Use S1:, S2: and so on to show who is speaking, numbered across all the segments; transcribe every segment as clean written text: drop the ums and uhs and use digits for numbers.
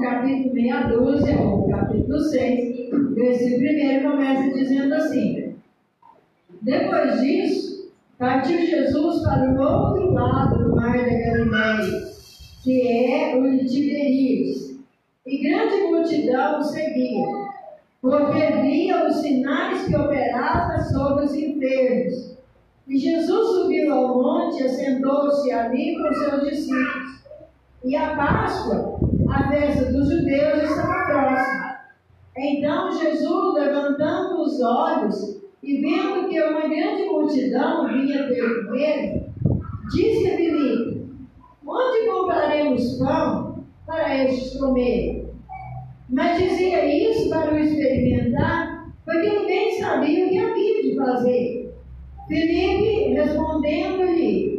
S1: capítulo meia dúzia, ou capítulo 6, versículo 1, começa dizendo assim: depois disso, partiu Jesus para o outro lado do mar da Galileia, que é o de Tiberíades, e grande multidão o seguia, porque via os sinais que operava sobre os enfermos. E Jesus subiu ao monte e assentou-se ali com seus discípulos. E a Páscoa, a festa dos judeus, estava próxima. Então Jesus, levantando os olhos e vendo que uma grande multidão vinha ter com ele, disse a Filipe: onde compraremos pão para estes comerem? Mas dizia isso para o experimentar, porque ninguém sabia o que havia de fazer. Filipe respondeu-lhe: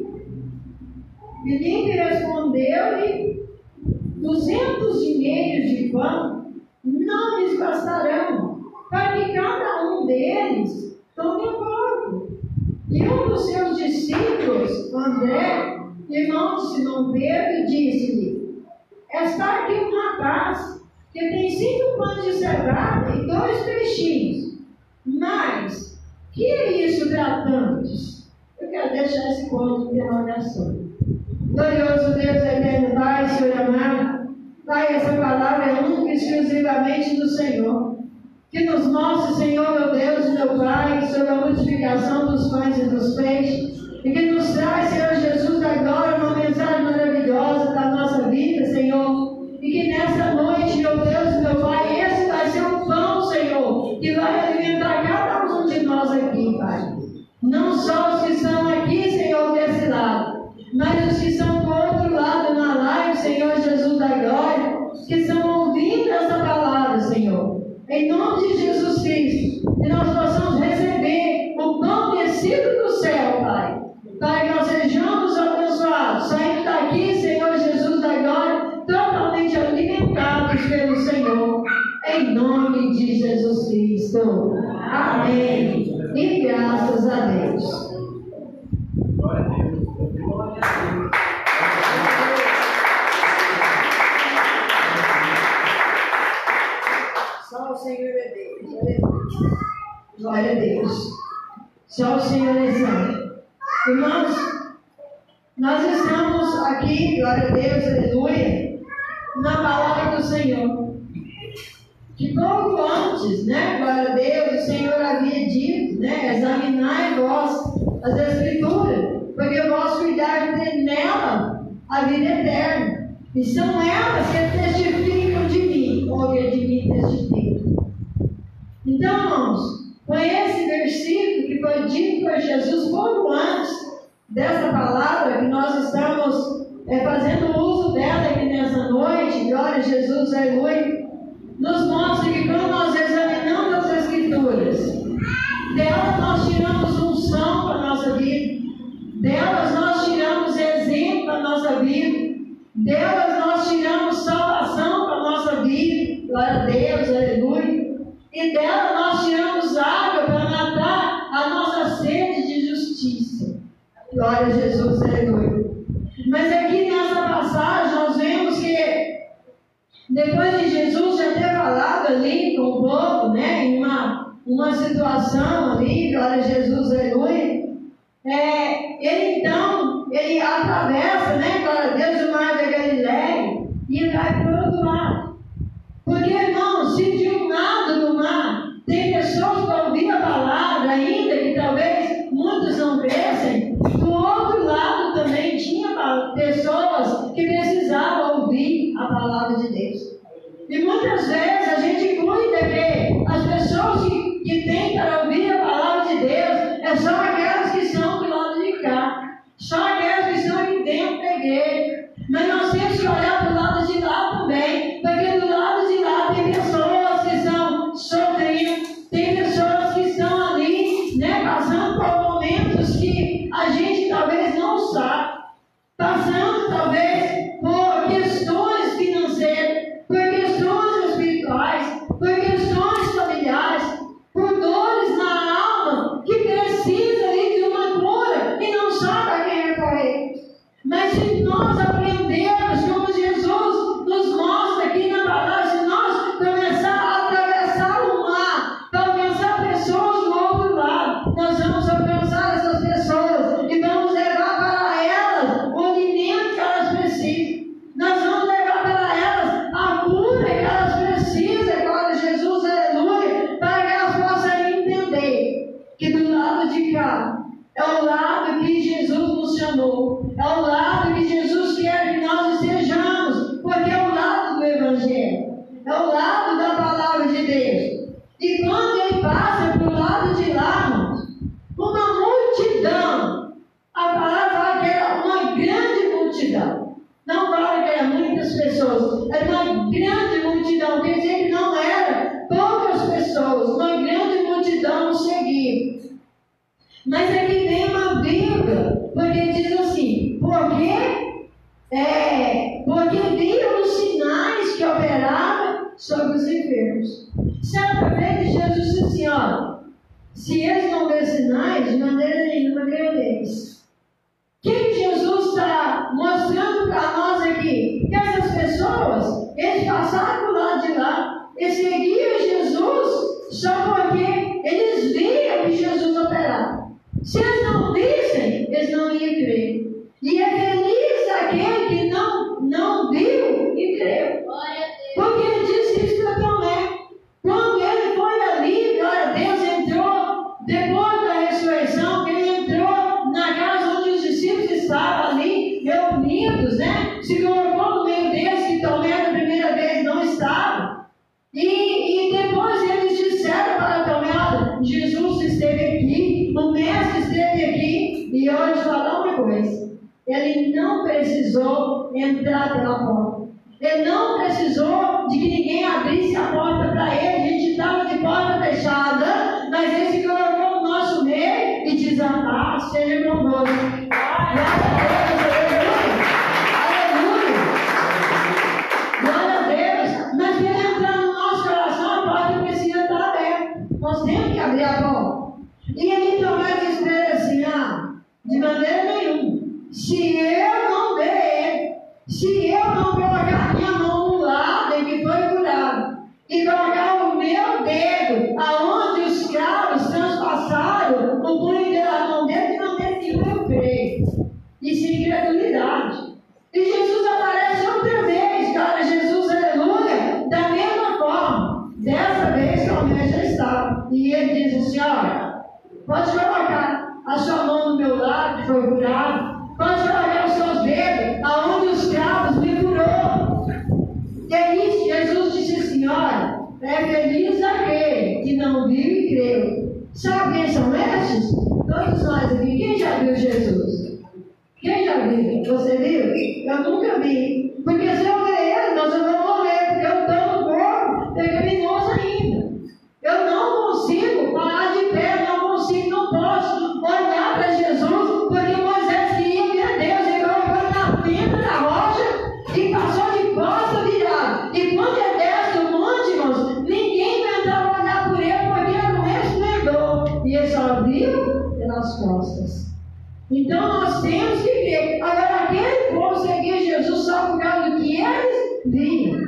S1: 200 dinheiros de pão não lhes bastarão, para que cada um deles tome um pouco. E um dos seus discípulos, André, irmão de Simão Pedro, disse-lhe: está aqui um rapaz que tem 5 pães de cevada e 2 peixinhos, mas que é isso para tantos? Eu quero deixar esse ponto de interrogação. Glorioso Deus, eterno Pai, Senhor amado, Pai, essa palavra é única e exclusivamente do Senhor. Que nos mostre, Senhor, meu Deus e meu Pai, sobre a multiplicação dos pães e dos peixes, e que nos traz, Senhor Jesus, agora uma mensagem maravilhosa da nossa vida, Senhor. E que nessa noite, meu Deus e meu Pai, esse vai ser o pão, Senhor, que vai alimentar cada um de nós aqui, Pai. Não só os que estão aqui, Senhor, desse lado, mas os que estão do outro lado na live, Senhor Jesus da glória, que estão ouvindo essa palavra, Senhor. Em nome de Jesus Cristo, que nós possamos receber o pão descido do céu, Pai, para que nós sejamos abençoados, saindo daqui, Senhor Jesus da glória, totalmente alimentados pelo Senhor, em nome de Jesus Cristo. Amém. E graças a Deus.
S2: Glória a Deus. Glória a Deus.
S1: Só o Senhor é Deus. Glória a Deus. Só o Senhor é santo. Irmãos, nós estamos aqui, glória a Deus, aleluia, na palavra do Senhor. Que pouco antes, glória a Deus, o Senhor havia dito, examinai vós as Escrituras, porque vós cuidar de ter nela a vida eterna. E são elas que testificam de mim, ou que de mim testificam. Então, irmãos, com esse versículo que foi dito por Jesus pouco antes dessa palavra, que nós estamos fazendo uso dela aqui nessa noite, glória a Jesus, aleluia, nos mostra que quando nós examinamos as Escrituras, delas nós tiramos unção para a nossa vida, delas nós tiramos exemplo para a nossa vida, delas nós tiramos salvação para a nossa vida, glória a Deus, aleluia, e delas nós tiramos água para matar a nossa sede de justiça, glória a Jesus, aleluia. Mas aqui nessa passagem nós vemos que depois de Jesus já ter falado ali com o povo, em uma situação ali, glória a Jesus, aleluia, ele atravessa, glória a Deus, o mar da Galileia e vai para o outro lado. Porque, irmãos, se de um lado do mar tem pessoas para ouvir a palavra, ainda que talvez muitos não crescem, do outro lado também tinha pessoas que precisavam ouvir a palavra de Deus. E muitas vezes a gente cuida que as pessoas que têm para ouvir a palavra de Deus é só aquelas que estão do lado de cá, só aquelas que estão aqui dentro da igreja. Mas nós temos que olhar para o lado de lá também, porque do lado de lá tem pessoas que estão sofrendo, tem pessoas que estão ali, passando por momentos que a gente talvez não sabe, passando talvez por questões financeiras, por questões espirituais, por questões familiares, por dores na alma, que precisa ali de uma cura e não sabe a quem recorrer. Mas se nós aprendermos como Jesus passa para o lado de lá, irmãos, uma multidão. A palavra fala que era uma grande multidão. Não fala que eram muitas pessoas, era uma grande multidão. Quer dizer que não era poucas pessoas, uma grande multidão seguia. Mas aqui vem uma vírgula, porque diz assim, porque viram os sinais que operavam sobre os enfermos. Certa vez Jesus disse assim, ó, se eles não verem sinais, de maneira nenhuma crereis. O que Jesus está mostrando para nós aqui? Que essas pessoas, eles passaram do lado de lá e seguiam Jesus só porque eles viam que Jesus operava. Se eles não vissem, eles não iam crer. E é feliz aquele que não viu e creu. Porque ele disse isso para Tomé. Quando ele foi ali, glória a Deus, entrou, depois da ressurreição, ele entrou na casa onde os discípulos estavam ali, reunidos, né? Se colocou no meio deles, que Tomé da primeira vez não estava. E depois eles disseram para Tomé, olha, Jesus esteve aqui, o Mestre esteve aqui, e eu vou te falar uma coisa. Ele não precisou entrar pela porta. Ele não precisou de que ninguém abrisse a porta para ele. A gente estava de porta fechada, mas ele se colocou no nosso meio e diz, seja convosco. Glória a Deus, aleluia. Glória a Deus. Mas para ele entrar no nosso coração, a porta precisa estar aberta. Nós temos que abrir a porta. E ele Tomé diz para ele assim, de maneira nenhuma. Se eu não ver ele, se eu não colocar minha mão no lado em que foi curado, e colocar o meu dedo aonde os cravos transpassaram o punho da mão dele, de maneira nenhuma eu creio. Isso é incredulidade. E Jesus aparece outra vez, cara, Jesus, aleluia, da mesma forma. Dessa vez Tomé já estava. E ele diz assim, olha, pode colocar a sua mão no meu lado, que foi curado. Pode colocar os seus dedos aonde os cravos me curou. E aí Jesus disse assim, olha, é feliz aquele que não viu e creu. Sabe quem são esses? Todos nós aqui. Quem já viu Jesus? Quem já viu? Você viu? Eu nunca vi. Porque se eu ver ele, nós vamos morrer, porque eu estou no corpo pecaminoso ainda. Eu não consigo parar de pé, não posso olhar para Jesus, porque Moisés queria ver Deus, ele colocou na frente da rocha e passou de costa virado. E quando ele desce do monte, irmãos, ninguém tentava olhar por ele, porque era um resplendor. E ele só viu pelas costas. Então nós temos que ver. Agora, aquele povo seguia Jesus só por causa do que eles viam.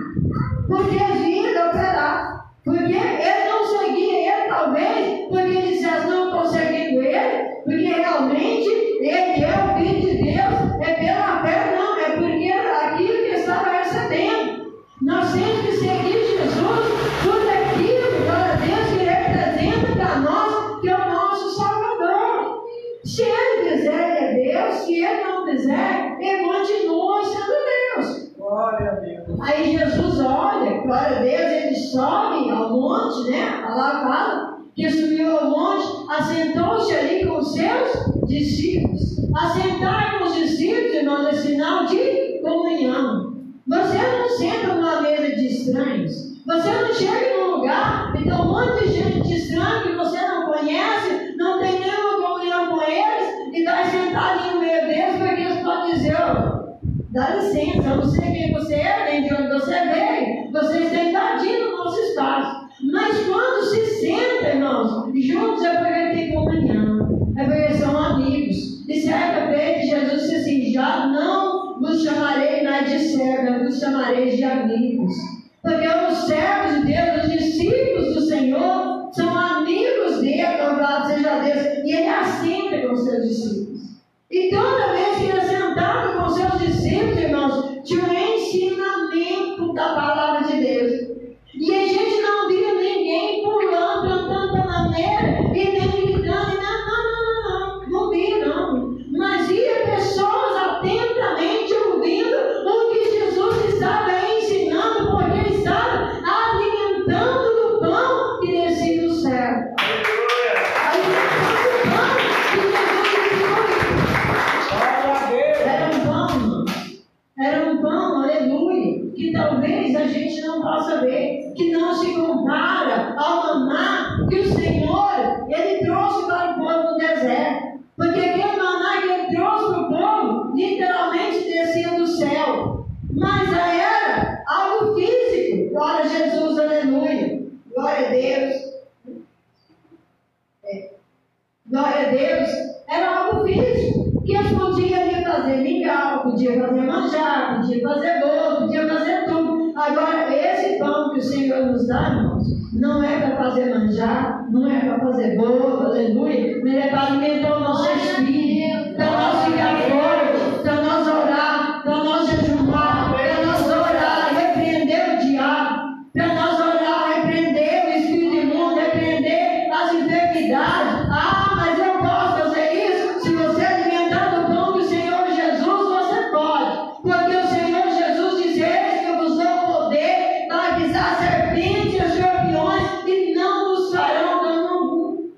S1: Porque eles viam ele operar. Porque ele não seguia ele, talvez, porque ele dissesse, não estou seguindo ele, porque realmente ele é o Filho de Deus, é pela fé, não, é porque aquilo que estava recebendo. Nós temos que seguir Jesus por aquilo, glória a Deus, que ele representa para nós, que é o nosso Salvador. Se ele quiser, ele é Deus, se ele não quiser, ele continua sendo Deus.
S2: Glória a Deus.
S1: Aí Jesus olha, glória a Deus, ele sobe ao monte, né? Lá fala que subiu ao monte, assentou-se ali com os seus discípulos. Assentar com os discípulos, irmãos, é sinal de comunhão. Você não senta numa mesa de estranhos. Você não chega num lugar e tem um monte de gente estranha que você não conhece, não tem nenhuma comunhão com eles, e vai sentar ali no meio deles, porque eles podem dizer, dá licença, eu não sei quem você é, nem de onde você veio, você está invadindo o nosso espaço. Mas quando se senta, irmãos, juntos é porque tem comunhão, é porque são amigos. E certa vez Jesus disse assim, já não vos chamarei mais de servos, vos chamarei de amigos. Porque os servos de Deus, os discípulos do Senhor, são amigos dele, louvado seja Deus. E ele assenta com os seus discípulos. E toda vez que ele sentava com os seus discípulos, irmãos, tinha um ensinamento da palavra de Deus. E a gente não via ninguém pulando, cantando da maneira, e nem gritando, não via não. Mas ia pessoas atentamente ouvindo o que Jesus estava ensinando, porque estava não possa ver, que não se compara ao maná que o Senhor, Ele trouxe para o povo no deserto. Porque aquele maná que Ele trouxe para o povo, literalmente descia do céu. Mas já era algo físico. Glória a Jesus, aleluia. Glória a Deus. Glória a Deus. Era algo físico. Que eles podiam ali fazer mingau, podiam fazer manjar, podiam fazer bolo, podiam fazer tudo. Agora, esse pão que o Senhor nos dá, irmãos, não é para fazer manjar, não é para fazer bolo, aleluia, mas é para alimentar o nosso espírito, para nós ficar fortes, para nós orar, para nós jejuar, para nós orar, repreender o diabo, para nós orar, repreender o espírito imundo, repreender as enfermidades. Ah, mas eu posso fazer isso? Se você alimentar do pão do Senhor Jesus, você pode. Porque o Senhor Jesus disse: eis que eu vos dou poder para pisar serpentes e escorpiões e não vos farão dano algum.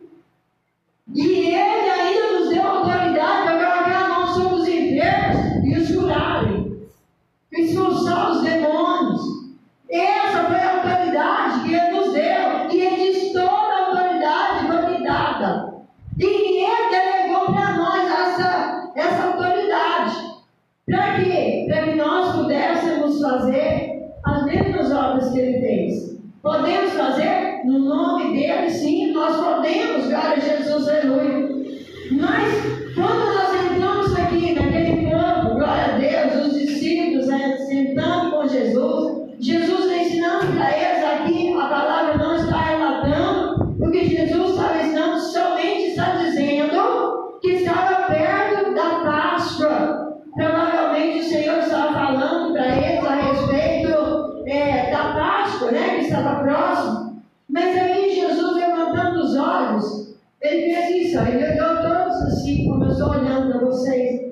S1: E Ele ainda nos deu autoridade para colocar a mão sobre os enfermos e os curarem, expulsar os demônios. Essa foi a autoridade que Ele nos deu. E Ele diz: toda a autoridade foi me dada. E Ele delegou para nós essa autoridade. Para quê? Para que nós pudéssemos fazer as mesmas obras que Ele fez. Podemos fazer no nome dEle, sim, nós podemos, glória a Jesus, aleluia. Mas quando nós entramos aqui naquele povo, glória a Deus, os discípulos sentando com Jesus, Jesus ensinando para eles aqui, a palavra não está relatando, porque Jesus estava ensinando, somente está dizendo que estava perto da Páscoa. Provavelmente o Senhor estava falando para eles a respeito da Páscoa, né, que estava próximo. Mas aí Jesus, levantando os olhos, Ele fez isso, Ele olhou todos assim, como eu estou olhando para vocês.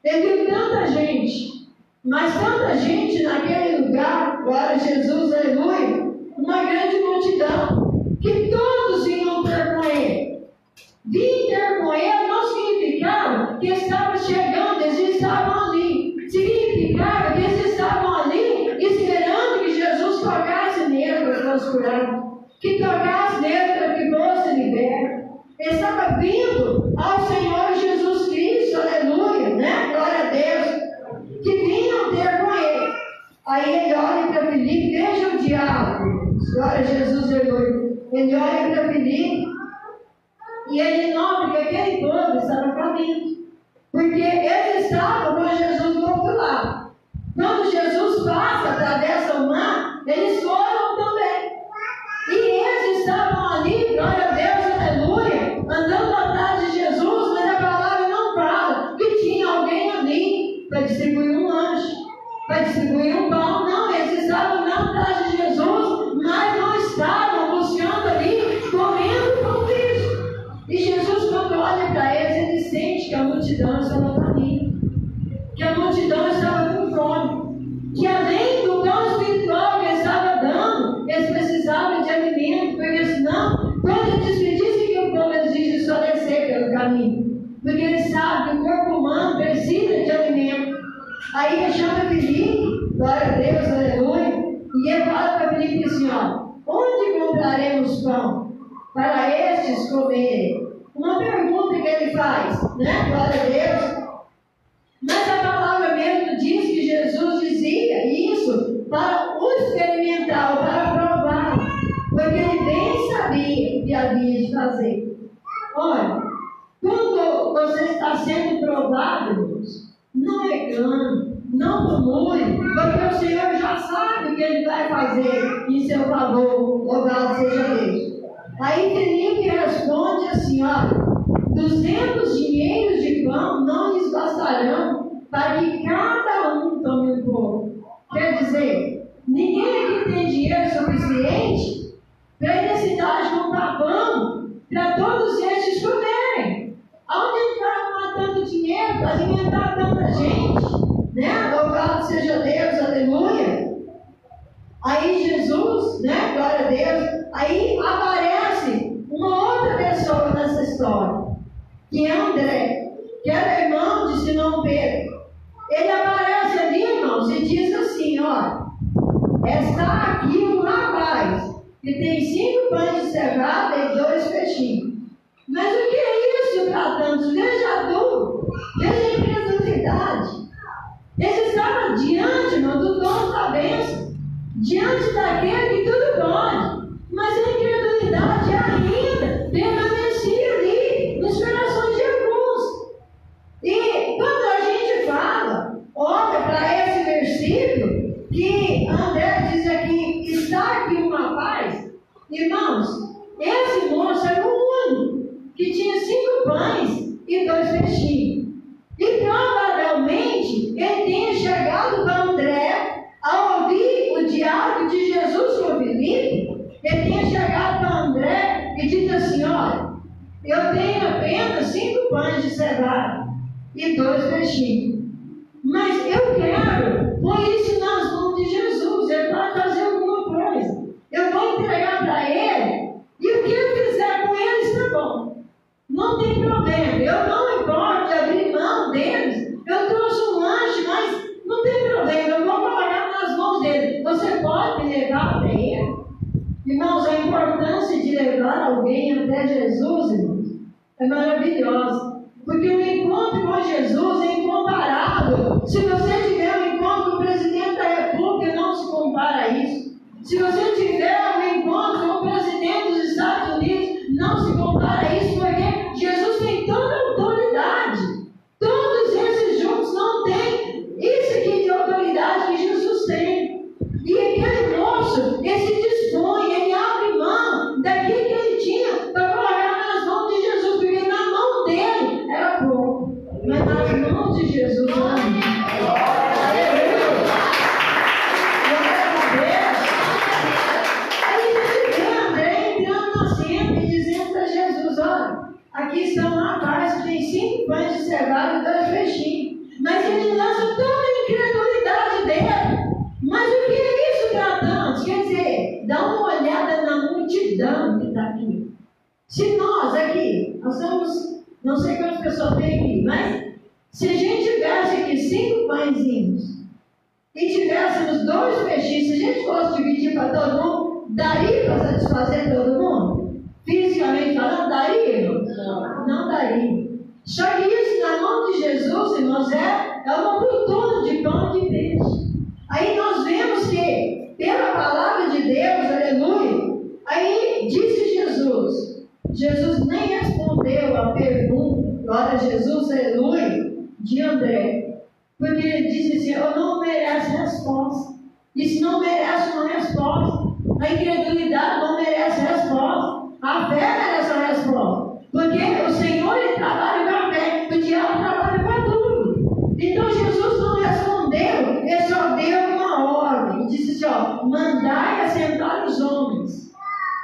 S1: Ele viu tanta gente, mas tanta gente naquele lugar, glória a Jesus, aleluia, uma grande multidão, que todos vinham ter com Ele. Vir ter com Ele não significava que estava chegando, eles estavam ali. Significava que eles estavam ali esperando que Jesus tocasse nele para que fosse curado, que tocasse nele para que fosse liberto. Ele estava vindo ao Senhor Jesus Cristo, aleluia, né? Glória a Deus, que vinham ter com Ele. Aí Ele olha para Filipe, veja o diabo, glória a Jesus, aleluia. Ele olha para Filipe e ele nota que aquele povo estava faminto, porque eles estavam com Jesus do outro lado. Quando Jesus passa através do mar, eles foram também. E eles estavam ali, glória a Deus, aleluia, andando atrás de Jesus, mas a palavra não fala que tinha alguém ali para distribuir um lanche, para distribuir um pão. Não, eles estavam não atrás de Jesus, mas não estavam buscando ali, comendo pão físico. E Jesus, quando olha para eles, Ele sente que a multidão estava faminta, que a multidão estava com fome, que além do pão espiritual que Ele estava dando, eles precisavam de alimento, porque senão, quando eles despedissem que o povo, eles iam escurecer pelo caminho, porque eles sabem que o corpo humano precisa de alimento. Aí Ele chama Filipe, glória a Deus, aleluia, e Ele fala para Filipe assim: ó, onde compraremos pão para estes comerem? Uma pergunta que Ele faz, né? Glória a Deus. Mas a palavra mesmo diz que Jesus dizia isso para o experimentar, para provar, porque Ele bem sabia o que havia de fazer. Olha, quando você está sendo provado, irmãos, não reclame, não murmure, porque o Senhor já sabe o que Ele vai fazer em seu favor, louvado seja Deus. Aí Filipe responde assim: ó, 200 dinheiros de pão não lhes bastarão para que cada um tome um pouco. Quer dizer, ninguém aqui tem dinheiro suficiente para ir na cidade comprar pão para todos estes comerem. Aonde ele vai arrumar tanto dinheiro para alimentar tanta gente? Né? Louvado seja Deus, aleluia. Aí Jesus, né? Glória a Deus. Aí aparece uma outra pessoa nessa história, que é André, que era irmão de Simão Pedro. Ele aparece ali, irmãos, e diz assim: ó, está aqui um rapaz que tem 5 pães de cevada e 2 peixinhos. Mas o que é isso para tantos? Veja tudo, veja a incredulidade. Eles estavam diante, irmão, do dono da bênção, diante daquele que tudo pode, mas a incredulidade ainda permanecia ali nos corações de alguns. E quando a gente fala, olha para esse versículo, que André diz aqui, está aqui um rapaz, irmãos, esse moço era o único que tinha 5 pães e 2 peixinhos. E provavelmente ele tenha chegado para André, ao ouvir o diálogo de Jesus com Filipe, ele tenha chegado para André e dito assim: olha, eu tenho apenas 5 pães de cevada e 2 peixinhos, mas eu quero pôr isso nas mãos de Jesus, ele vai fazer alguma coisa, eu vou entregar para ele, e o que eu fizer com ele está bom. Não tem problema, eu não importo de abrir mão deles. Eu trouxe um lanche, mas não tem problema, eu vou colocar nas mãos dele. Você pode me levar até ele? Irmãos, a importância de levar alguém até Jesus, irmãos, é maravilhosa. Porque o encontro com Jesus é incomparável. Se você tiver um encontro com o presidente da República, não se compara a isso. Se você tiver um encontro com o presidente dos Estados Unidos, não se compara a isso, porque Jesus tem toda a autoridade. Todos esses juntos não têm isso aqui de autoridade que Jesus tem. E aquele moço, ele se dispõe, ele abre mão daquilo que ele tinha para colocar nas mãos de Jesus, porque na mão dele era pouco, mas nas mãos de Jesus era muito. Aqui está um rapaz que tem 5 pães de cevada e 2 peixinhos. Mas ele lança toda a incredulidade dele. Mas o que é isso para tantos? Quer dizer, dá uma olhada na multidão que está aqui. Se nós aqui, nós somos, não sei quantas pessoas tem aqui, mas se a gente tivesse aqui 5 pãezinhos e tivéssemos 2 peixinhos, se a gente fosse dividir para todo mundo, daria para satisfazer todo mundo? Fisicamente falando, daria? Não daria. Só que isso na mão de Jesus, irmãos, é uma fortuna de pão e de peixe. Aí nós vemos que, pela palavra de Deus, aleluia, aí disse Jesus nem respondeu a pergunta, glória a Jesus, aleluia, de André, porque ele disse assim: eu não mereço resposta. E se não merece uma resposta, a incredulidade não merece resposta. A fé merece a resposta. Porque o Senhor, ele trabalha com a fé, o diabo trabalha com tudo. Então Jesus não respondeu, ele só deu uma ordem. E disse assim: ó, mandai assentar os homens.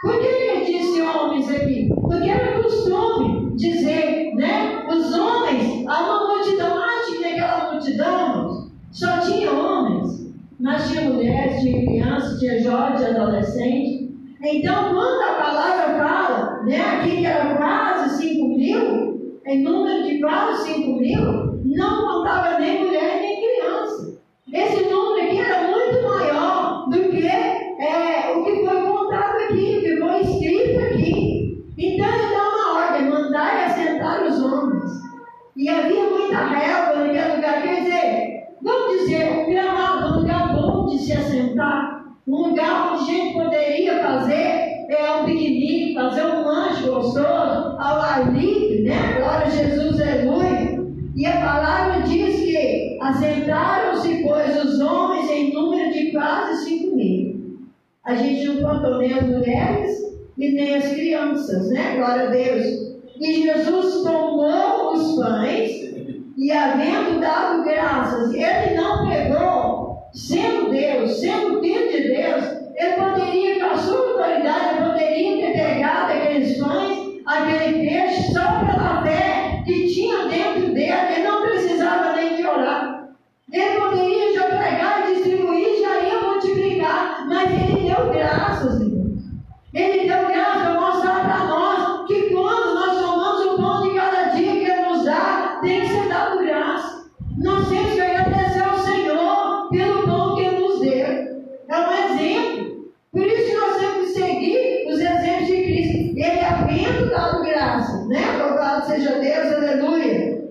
S1: Por que ele disse homens aqui? Porque era costume dizer, né? Os homens, há uma multidão, acho que naquela multidão só tinha homens, mas tinha mulheres, tinha crianças, tinha jovens, adolescentes. Então, quando a palavra fala, né, aqui que era quase 5.000, em número de quase 5.000, não contava nem mulher nem criança. Esse número aqui era muito maior do que o que foi contado aqui, o que foi escrito aqui. Então, ele dá uma ordem: mandai assentar os homens. E havia muita relva naquele lugar, quer dizer, vamos dizer, um gramado, um lugar bom de se assentar. Um lugar onde a gente poderia fazer um piquenique, fazer um lanche gostoso, ao ar livre, né? Glória a Jesus, aleluia. E a palavra diz que assentaram-se, pois, os homens em número de quase 5.000. A gente não contou nem as mulheres e nem as crianças, né? Glória a Deus. E Jesus tomou os pães e, havendo dado graças, ele não pegou. Sendo Deus, sendo Filho de Deus, ele poderia, com a sua autoridade, ele poderia ter pegado aqueles pães, aquele peixe, só pela fé que tinha dentro dele. Ele não precisava nem de orar. Ele poderia já pegar e distribuir, já ia multiplicar, mas ele deu graças, irmãos. Ele deu graças para mostrar para nós que quando nós tomamos o pão de cada dia que ele nos dá, tem que ser dado graça. Nós temos que agradecer ao Senhor pelo pão que ele nos deu. É um Por isso nós temos que seguir os exemplos de Cristo. Ele, havendo dado graças, né? Louvado seja Deus, aleluia.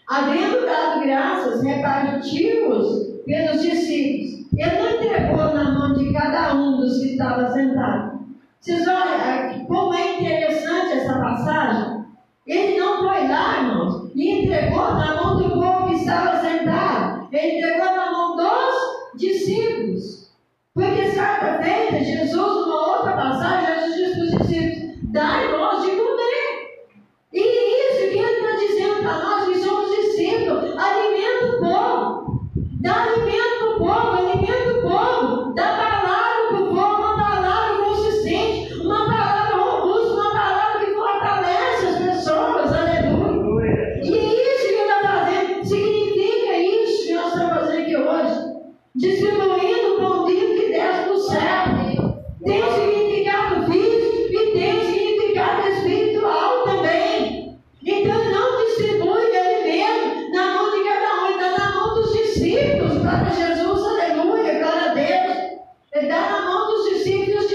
S1: Havendo dado graças, repartiu-os pelos discípulos. Ele não entregou na mão de cada um dos que estava sentado. Vocês olham como é interessante essa passagem. Ele não foi lá, irmãos, e entregou na mão do povo que estava sentado. Ele entregou na mão dos discípulos. Porque certa vez, Jesus, numa outra passagem, Jesus disse para os discípulos: dai-vós de comer. E isso que ele está dizendo para nós, que somos discípulos: alimenta o povo. Dá alimento para o povo, alimenta o povo. Dá palavra para o povo, uma palavra consistente, uma palavra robusta, uma palavra que fortalece as pessoas. Aleluia. E isso que ele está fazendo, significa isso que nós estamos fazendo aqui hoje. Distribuindo o pão vivo que desce do céu. Tem um significado físico e tem um significado espiritual também. Então não distribui alimento na mão de cada um, está na mão dos discípulos. Glória a Jesus, aleluia, glória a Deus. Ele está na mão dos discípulos,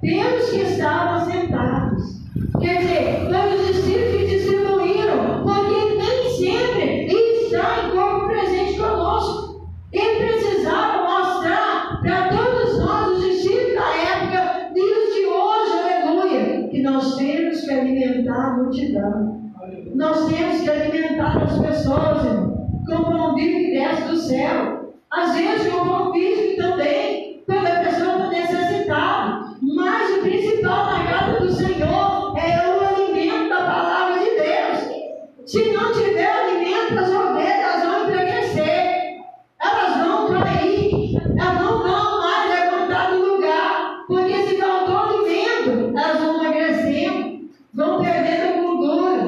S1: pelos que estavam sentados. Quer dizer, foi os discípulos que distribuíram, porque nem sempre está em corpo presente conosco. Ele precisava mostrar para todos nós, os discípulos da época e os de hoje, aleluia, que nós temos que alimentar a multidão. Nós temos que alimentar as pessoas, irmão, com o pão vivo que desce do céu. Às vezes com o pão físico também, quando a pessoa está necessitada. Mas o principal na casa do Senhor é o alimento da palavra de Deus. Se não tiver alimento, as ovelhas vão enfraquecer. Elas vão cair, elas não vão mais levantar do lugar, porque se faltou alimento, elas vão emagrecendo, vão perdendo gordura,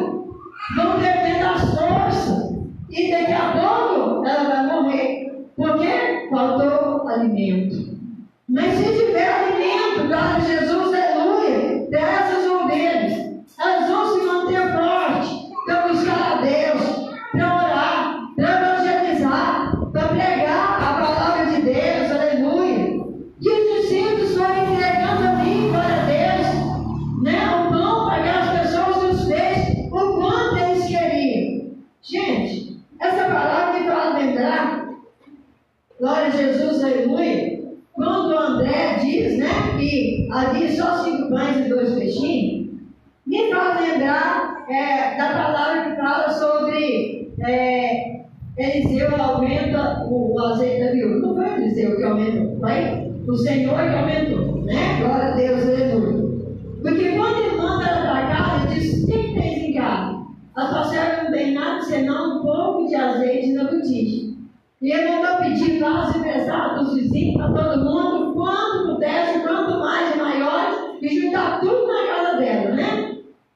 S1: vão perdendo as forças, e daqui a pouco ela vai morrer, porque faltou alimento. Mas se tiver alimento, glória a Jesus, aleluia, dessas ovelhas, elas vão se manter fortes para buscar a Deus, para orar, para evangelizar, para pregar a palavra de Deus, aleluia. E os discípulos foram entregando ali, glória a Deus, né, o pão para que as pessoas nos fez o quanto eles queriam. Gente, essa palavra me faz lembrar, glória a Jesus, aleluia, quando o André diz, né, que havia só 5 pães e 2 peixinhos, me faz lembrar da palavra que fala sobre Eliseu aumenta o azeite da viúva. Não foi Eliseu que aumentou, foi o Senhor que aumentou, né? Glória a Deus, aleluia. Porque quando ele manda ela para casa, ele diz: o que tens em casa? A tua serva não tem nada senão um pouco de azeite na botija. E ele mandou pedir vasos emprestados dos vizinhos para todo mundo, quanto pudesse, quanto mais e maiores, e juntar tudo na casa dela, né?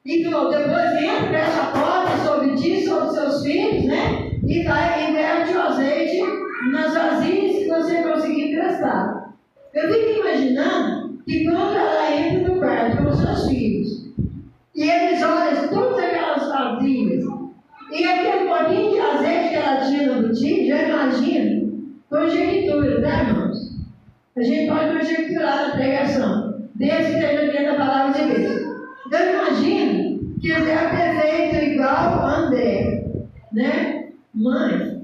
S1: E depois entra, fecha a porta sobre ti, sobre seus filhos, né? E vai e verte o azeite nas vasilhas que você conseguir emprestar. Eu fico imaginando que quando ela entra no quarto com os seus filhos, e eles olham todas aquelas vasilhas, e aquele pouquinho de azeite que ela tinha no botija, já imagina, conjectura, né, irmãos? A gente pode conjecturar na pregação, desde que esteja dentro da palavra de Deus. Eu imagino que ele deve ter feito igual o André, né? Mãe,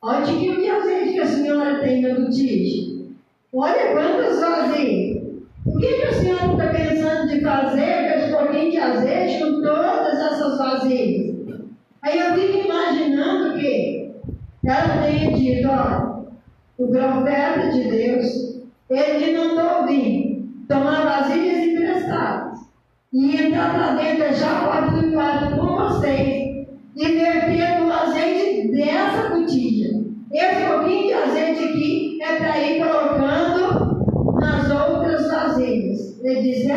S1: olha que azeite que a senhora tem na botija. Olha quantas vasilhas. O que a senhora está pensando de fazer com esse pouquinho de azeite com todas essas vasilhas? Aí eu fico imaginando que ela tenha dito: ó, o profeta de Deus, ele me mandou vir tomar vasilhas emprestadas e entrar para dentro, deixar a porta do quarto com vocês e verter o azeite dessa botija. Esse pouquinho de azeite aqui é para ir colocando nas outras vasilhas. Ele disse: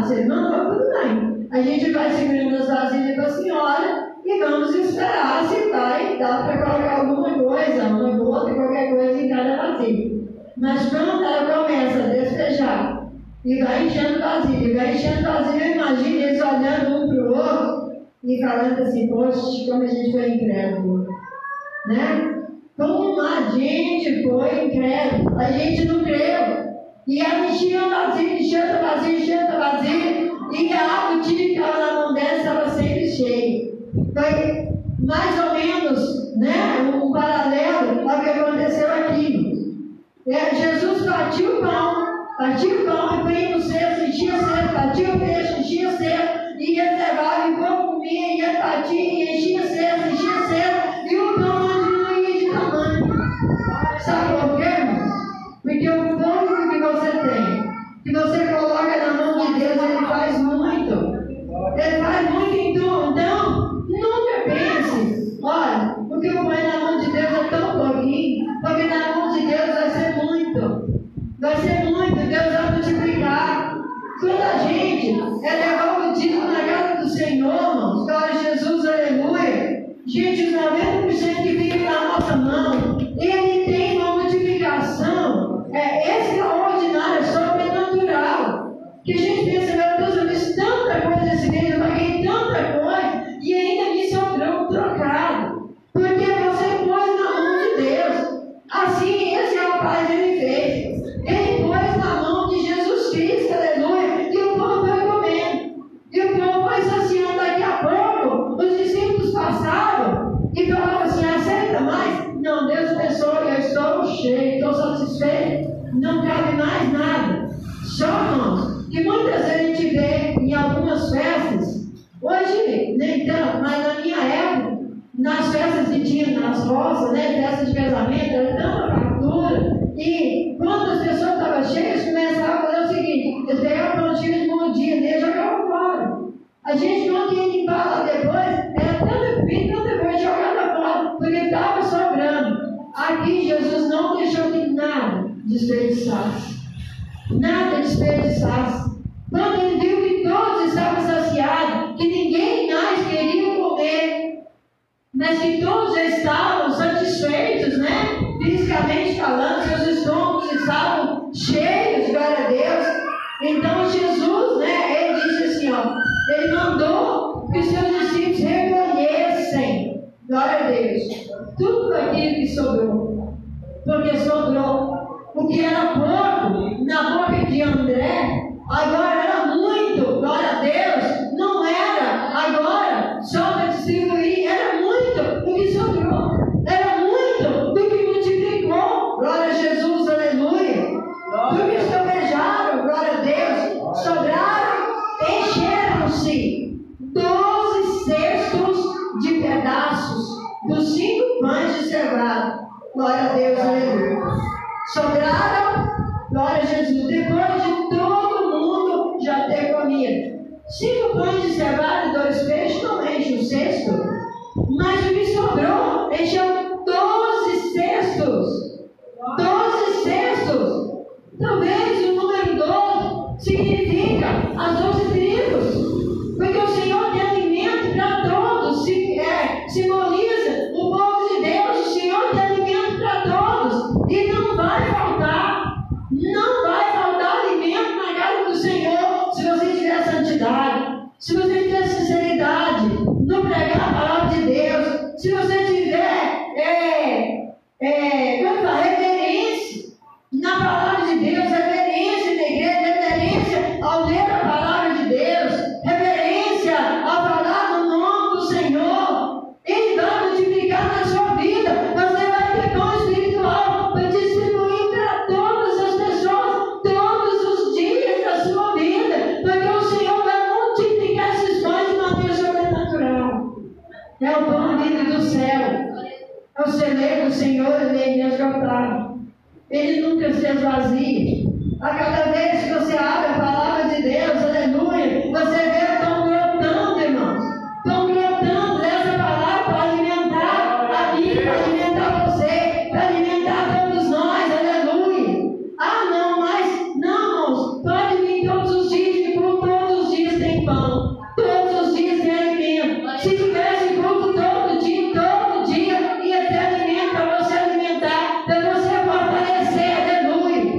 S1: você mandou, tudo bem. A gente vai segurando as vasilhas da senhora e vamos esperar se vai dar para colocar alguma coisa, uma gota, qualquer coisa em cada vasilha. Mas quando ela começa a despejar e vai enchendo vasilha, eu imagino eles olhando um para o outro e falando assim: poxa, como a gente foi incrédulo, né? Como a gente foi incrédulo, a gente não creu. E ela enchia vazio, e a água que ficava na mão dela estava sempre cheia. Foi mais ou menos, né, um paralelo ao que aconteceu aqui. Jesus partiu o pão e põe no cesto, enchia o cesto, batia o peixe, enchia o cesto, e ele levava, e o povo comia, e ele batia, e enchia o cesto, e o pão não diminuía de tamanho. Sabe por quê, irmão? Porque o pouco que você tem, que você coloca na mão de Deus, ele faz muito. Ele faz muito, então nunca pense, olha, o que eu ponho na mão de Deus é tão pouquinho, porque na mão de Deus vai ser muito. Vai ser muito, Deus vai multiplicar. Quando a gente levar o dízimo na casa do Senhor, irmãos, glória a Jesus, aleluia. Gente, os 90% que fica na nossa mão, ele tem uma multiplicação extraordinária, sobrenatural. Que a gente pensa, meu Deus, eu fiz tanta coisa nesse mês, eu paguei tanta coisa, e ainda me sobrou um trocado. Porque você pôs na mão de Deus. Assim, esse rapaz ele fez. Ele pôs na mão de Jesus Cristo, aleluia, e o povo foi comendo. E o povo foi saciando. Daqui a pouco, os discípulos passavam e falavam assim: aceita mais? Não, Deus abençoe, eu estou cheio, estou satisfeito, não cabe mais nada. Só, irmãos, que muitas vezes a gente vê em algumas festas, hoje nem tanto, mas na minha época, nas festas que tinha nas roças, né, festas de casamento, era tanta fartura. E quando as pessoas estavam cheias, começavam a fazer o seguinte: eles pegavam o pãozinho de bom dia dele e jogavam fora. A gente não ia limpar lá depois, era tanta coisa jogada fora, porque estava sobrando. Aqui Jesus não deixou que nada desperdiçasse. Nada desperdiçasse. Quando ele viu que todos estavam saciados, que ninguém mais queria comer, mas que todos já estavam satisfeitos, né? Fisicamente falando, seus estômagos estavam cheios, glória a Deus. Então Jesus, né, ele disse assim, ó, ele mandou que os seus discípulos recolhessem, glória a Deus, tudo aquilo que sobrou, porque sobrou. O que era pouco na boca de André, agora era muito, glória a Deus. Não era agora só para distribuir, era muito do que sobrou, era muito do que multiplicou, glória a Jesus, aleluia. Do que sobejaram, glória a Deus, sobraram, encheram-se 12 cestos de pedaços dos 5 pães de cevada, glória a Deus, aleluia. Sobraram, glória a Jesus, depois de todo mundo já ter comido. 5 pães de cevada e 2 peixes não enche o cesto, mas o que sobrou encheu 12 cestos. 12 cestos. Talvez o número 12 significa as 12 tribos, porque o Senhor tem alimento para todos, simboliza o povo de Deus. O Senhor tem alimento para todos e não vai faltar alimento na casa do Senhor se você tiver santidade, se você tiver sinceridade no pregar a palavra de Deus, se você tiver reverência na palavra de Deus, reverência na igreja, reverência ao ler a palavra de Deus, reverência ao falar no nome do Senhor. Ele vai multiplicar na sua vida. Você vai ter pão espiritual para distribuir para todas as pessoas todos os dias da sua vida, porque o Senhor vai multiplicar esses pães de maneira sobrenatural. É o pão vindo do céu, é o celeiro do Senhor, ele é inesgotável. Ele nunca se esvazia. A cada vez que você abre a palavra de Deus, aleluia, você vê o pão brotando, irmãos. Pão brotando, essa palavra para alimentar a mim, para alimentar você, para alimentar todos nós, aleluia. Ah, não, mas não, irmãos, pode vir todos os dias, que por todos os dias tem pão, todos os dias tem alimento. Se tivesse culto todo dia, ia ter alimento para você alimentar, para você fortalecer, aleluia.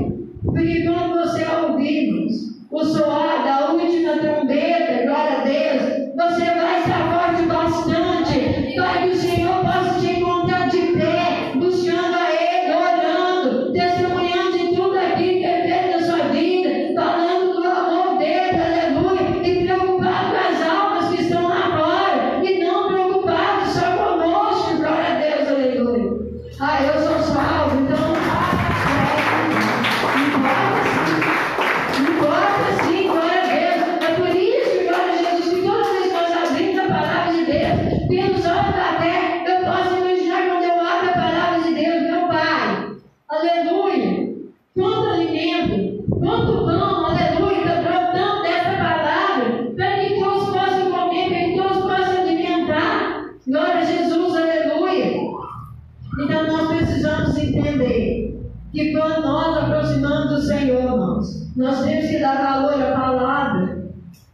S1: Nós temos que dar valor à palavra.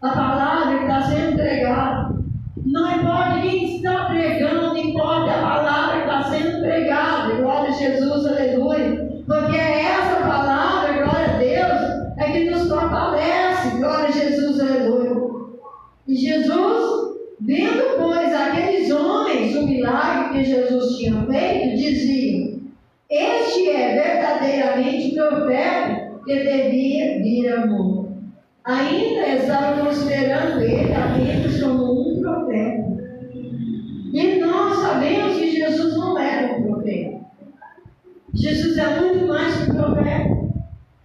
S1: A palavra que está sendo pregada. Não importa quem está pregando, não importa a palavra que está sendo pregada. Glória a Jesus, aleluia. Porque é essa palavra, glória a Deus, é que nos fortalece. Glória a Jesus, aleluia. E Jesus, vendo, pois, aqueles homens, o milagre que Jesus tinha feito, dizia: este é verdadeiramente o profeta que devia vir ao mundo. Ainda estavam considerando ele apenas como um profeta. E nós sabemos que Jesus não era um profeta. Jesus é muito mais que um profeta.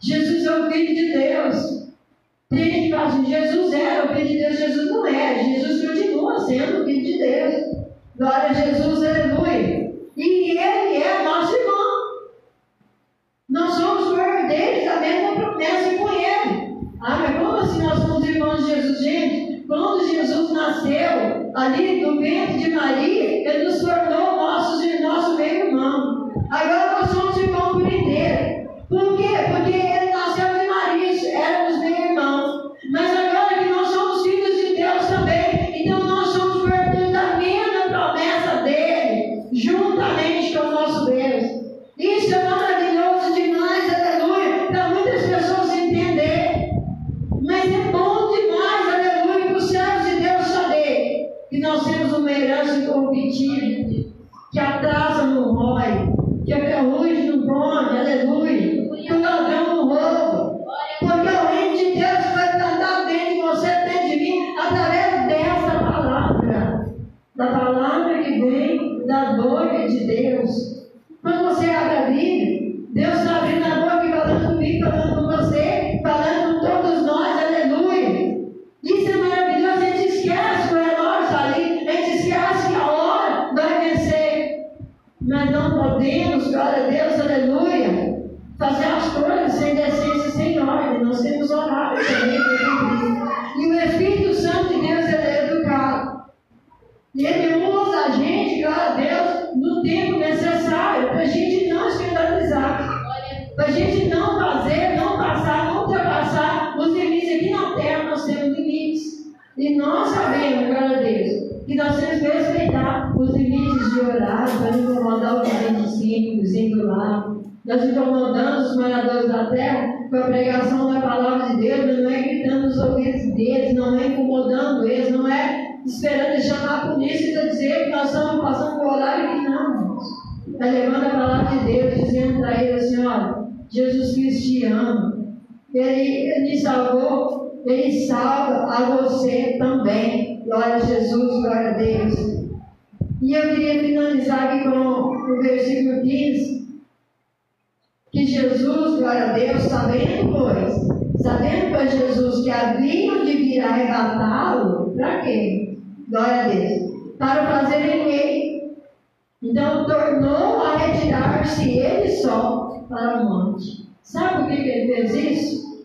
S1: Jesus é o Filho de Deus. Tem gente que fala assim: Jesus era o Filho de Deus. Jesus não é. Jesus continua sendo o Filho de Deus. Glória a Jesus, aleluia. E ele é nosso irmão. Nós somos herdeiros da mesma promessa com ele. Ah, mas como assim nós somos irmãos de Jesus? Gente, quando Jesus nasceu ali do ventre de Maria, ele nos tornou nosso meio irmão. Agora nós somos irmãos por inteiro. Por quê? Porque ele nasceu de Maria, éramos meio irmãos. Mas agora que nós somos filhos de Deus também, então nós somos herdeiros da mesma promessa dele, juntamente com o nosso Deus. Isso é maravilhoso demais, aleluia, para muitas pessoas entenderem. Mas é bom demais, aleluia, para os servos de Deus saber que nós temos uma herança incorruptível, que a traça não rói, que a ferrugem não come, aleluia, que o ladrão não rouba. Porque o reino de Deus vai estar dentro de você, dentro de mim, através dessa palavra. Da palavra que vem da boca de Deus. Quando você abre a Bíblia, Deus está abrindo a boca e falando comigo, falando com você, falando com todos nós, aleluia. Isso é maravilhoso. A gente esquece que o relógio está ali, a gente esquece que a hora vai vencer. Mas não podemos, glória a Deus, aleluia, fazer as coisas sem decência, sem ordem. Nós temos horário também para cumprir. E o Espírito Santo de Deus, ele é educado. E ele usa a gente, glória a Deus, no tempo necessário, para a gente não escandalizar, para a gente não fazer, não passar, não ultrapassar os limites. Aqui na terra nós temos limites. E nós sabemos, glória a Deus, que nós temos que respeitar os limites de horário, para não incomodar os 25, os do lado. Nós incomodamos os moradores da terra com a pregação da palavra de Deus, mas não é gritando nos ouvidos deles, não é incomodando eles, não é esperando eles chamar a polícia para dizer que nós estamos passando por horário que não. Está levando a palavra de Deus, dizendo para eles assim: olha, Jesus Cristo te ama, ele me salvou, ele salva a você também. Glória a Jesus, glória a Deus. E eu queria finalizar aqui com o versículo 15. Que Jesus, glória a Deus, sabendo, pois Jesus que havia de vir arrebatá-lo, para quê? Glória a Deus, para fazer em rei. Então tornou a retirar-se ele só para o monte. Sabe por que ele fez isso?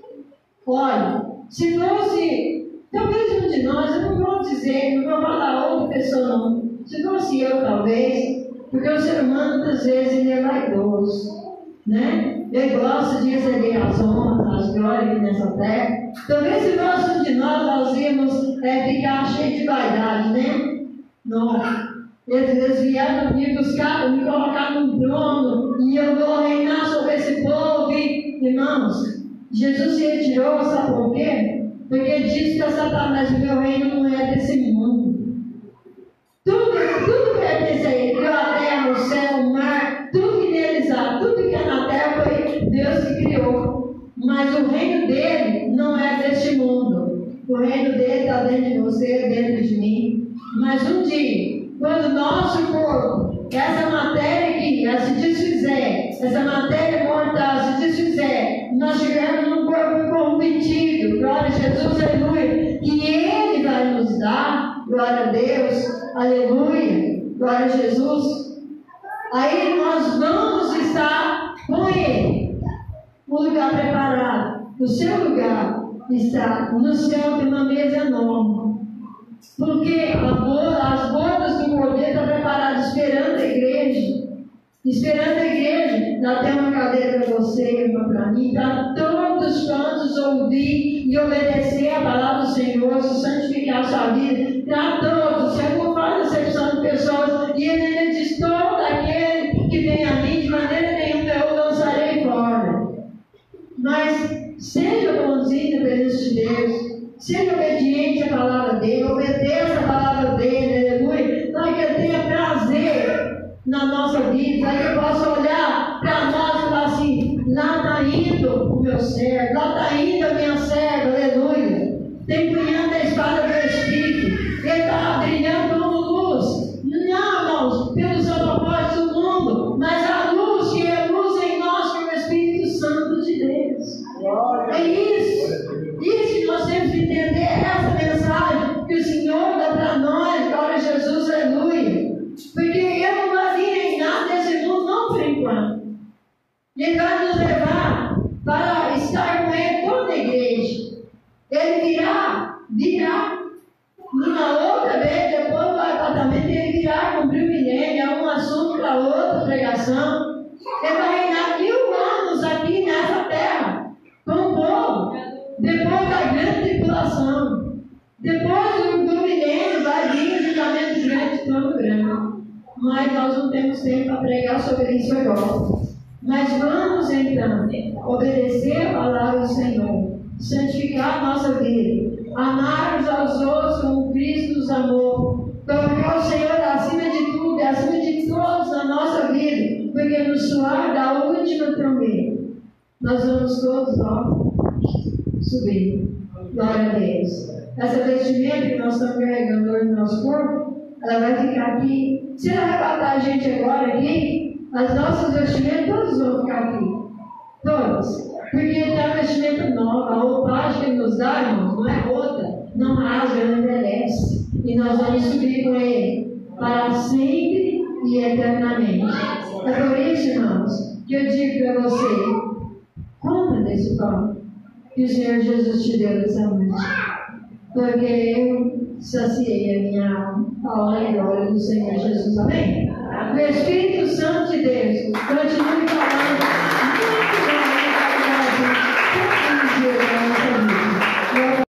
S1: Olha, se fosse, talvez um de nós, eu não vou dizer, não vou falar outra pessoa não. Se fosse eu, talvez, porque o ser humano muitas vezes ele é vaidoso. Né? Ele gosta de receber as honras, as glórias nessa terra. Talvez se fosse de nós íamos ficar cheios de vaidade, né? Não. Eles vieram me buscar, me colocar num trono e eu vou reinar sobre esse povo. Irmãos, Jesus se retirou, sabe por quê? Porque ele disse para Satanás: o meu reino não é desse mundo. Tudo pertence a ele, a terra, o céu, o mar, tudo que neles há, tudo que é na terra foi Deus que criou. Mas o reino dele não é deste mundo. O reino dele está dentro de você, dentro de mim. Mas um dia, quando o nosso corpo, essa matéria aqui, ela se desfizer, essa matéria mortal se desfizer, nós chegamos num corpo corrompido, glória a Jesus, aleluia, que ele vai nos dar, glória a Deus, aleluia, glória a Jesus. Aí nós vamos estar com ele, um lugar preparado. O seu lugar está no céu de uma mesa enorme. Porque as bodas do Cordeiro estão preparadas esperando a igreja. Esperando a igreja, dá até uma cadeira para você, uma para mim, para todos quantos ouvir e obedecer a palavra do Senhor, se santificar a sua vida, para todos. O Senhor não faz acepção de pessoas, e ele ainda diz: todo aquele que vem a mim, de maneira nenhuma eu o lançarei fora. Mas seja bonzinho perante de Deus, seja obediente à palavra dele, obedeça a palavra dele, aleluia, para que ele tenha prazer na nossa vida, para que eu possa olhar para nós e falar assim: lá está indo o meu servo, lá está indo a minha serva, aleluia. Tem punhando a espada do Espírito, ele está brilhando como luz, não, irmãos, pelos propósitos do mundo, mas a luz que é luz em nós, que é o Espírito Santo de Deus. É isso que nós temos que entender, essa mensagem que o Senhor dá para nós, glória a Jesus, aleluia. Porque Ele não vai vir em nada desse mundo, não por enquanto. Ele vai nos levar para estar com Ele toda a igreja. Ele virá numa outra vez, depois do arrebatamento, ele virá cumprir o milênio, é um assunto para outra pregação. Ele vai reinar 1000 anos aqui nessa terra, com o povo, depois da grande tribulação. Depois do milênio vai vir o julgamento grande e trono grande. Mas nós não temos tempo para pregar sobre isso agora. Mas vamos então obedecer a palavra do Senhor, santificar a nossa vida, amar uns aos outros como Cristo nos amou, colocar o Senhor acima de tudo e acima de todos na nossa vida, porque no suar da última trombeta nós vamos todos subir. Glória a Deus. Essa vestimenta que nós estamos carregando hoje no nosso corpo, ela vai ficar aqui. Se ela arrebatar a gente agora aqui, as nossas vestimentas todas vão ficar aqui. Todas. Porque ele dá vestimenta nova. A roupagem que ele nos dá, irmãos, não é outra. Não rasga, não envelhece. E nós vamos subir com ele para sempre e eternamente. É por isso, irmãos, que eu digo para você: compra desse pão que o Senhor Jesus te deu nessa noite. Porque eu saciei a minha alma, a honra e glória do Senhor Jesus. Amém? O Espírito Santo de Deus continue falando.